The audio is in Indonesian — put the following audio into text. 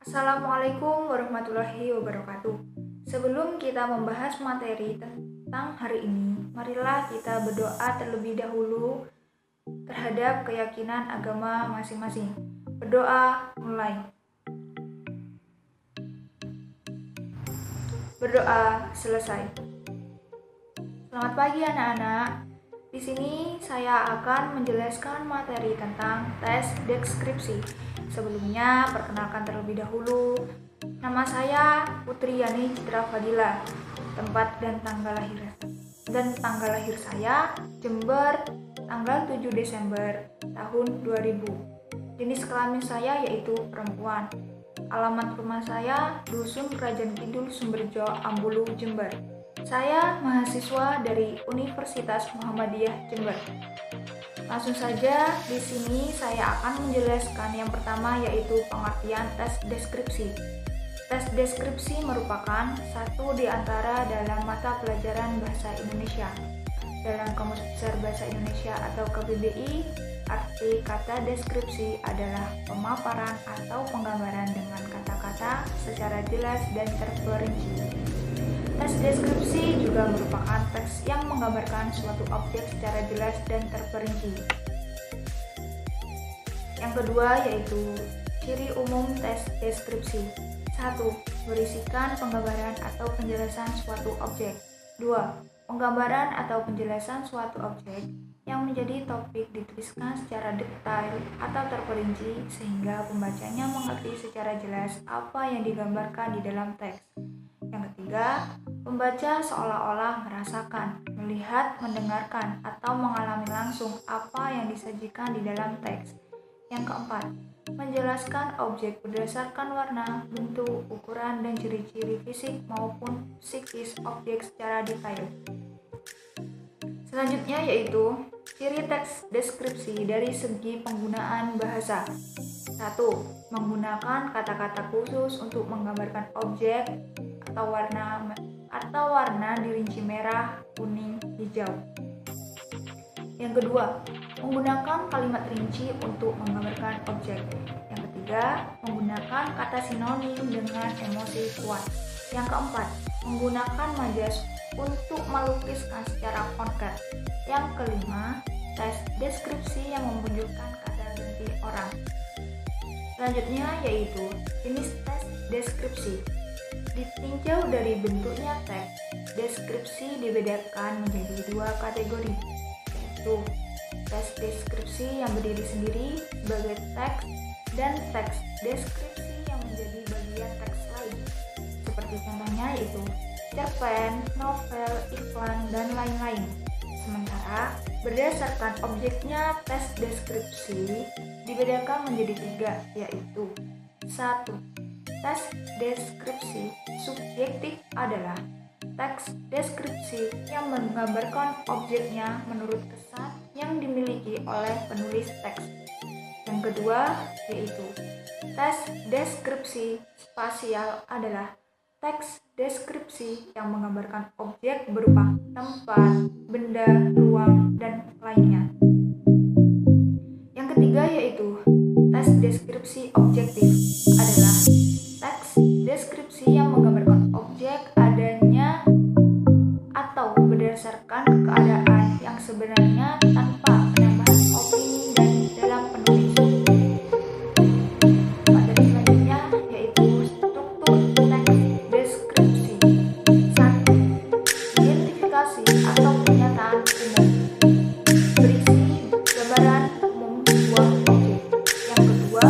Assalamualaikum warahmatullahi wabarakatuh. Sebelum kita membahas materi tentang hari ini, marilah kita berdoa terlebih dahulu terhadap keyakinan agama masing-masing. Berdoa mulai. Berdoa selesai. Selamat pagi anak-anak. Di sini saya akan menjelaskan materi tentang tes deskripsi. Sebelumnya, perkenalkan terlebih dahulu. Nama saya Putri Yani Citra Fadila. Tempat dan tanggal lahir saya Jember, tanggal 7 Desember tahun 2000. Jenis kelamin saya yaitu perempuan. Alamat rumah saya Dusun Kerajaan Kidul Sumberjo, Ambulu, Jember. Saya mahasiswa dari Universitas Muhammadiyah Jember. Langsung saja, di sini saya akan menjelaskan yang pertama yaitu pengertian tes deskripsi. Tes deskripsi merupakan satu di antara dalam mata pelajaran Bahasa Indonesia. Dalam Kamus Besar Bahasa Indonesia atau KBBI, arti kata deskripsi adalah pemaparan atau penggambaran dengan kata-kata secara jelas dan terperinci. Tes deskripsi juga merupakan teks yang menggambarkan suatu objek secara jelas dan terperinci. Yang kedua yaitu ciri umum tes deskripsi. 1. Berisikan penggambaran atau penjelasan suatu objek. 2. Penggambaran atau penjelasan suatu objek yang menjadi topik dituliskan secara detail atau terperinci sehingga pembacanya mengerti secara jelas apa yang digambarkan di dalam teks. Yang ketiga, pembaca seolah-olah merasakan, melihat, mendengarkan, atau mengalami langsung apa yang disajikan di dalam teks. Yang keempat, menjelaskan objek berdasarkan warna, bentuk, ukuran, dan ciri-ciri fisik maupun psikis objek secara detail. Selanjutnya yaitu ciri teks deskripsi dari segi penggunaan bahasa. 1. Menggunakan kata-kata khusus untuk menggambarkan objek atau warna dirinci merah, kuning, hijau. Yang kedua, menggunakan kalimat rinci untuk menggambarkan objek. Yang ketiga, menggunakan kata sinonim dengan emosi kuat. Yang keempat, menggunakan majas untuk melukiskan secara konkret. Yang kelima, tes deskripsi yang menunjukkan kata ganti orang. Selanjutnya yaitu jenis tes deskripsi. Ditinjau dari bentuknya teks deskripsi dibedakan menjadi dua kategori, yaitu tes deskripsi yang berdiri sendiri sebagai teks dan teks deskripsi yang menjadi bagian teks lain. Seperti contohnya yaitu cerpen, novel, iklan, dan lain-lain. Sementara berdasarkan objeknya tes deskripsi dibedakan menjadi tiga, yaitu 1. Tes deskripsi subjektif adalah teks deskripsi yang menggambarkan objeknya menurut kesan yang dimiliki oleh penulis teks. Yang kedua yaitu tes deskripsi spasial adalah teks deskripsi yang menggambarkan objek berupa tempat, benda, ruang, dan lainnya. Yang ketiga yaitu tes deskripsi objektif adalah teks deskripsi yang menggambarkan objek adanya atau berdasarkan keadaan yang sebenarnya tanpa penambahan opini dalam penulis. Materi selanjutnya yaitu struktur teks deskripsi. 1. Identifikasi atau pernyataan umum. Berisi gambaran umum sebuah objek. Yang kedua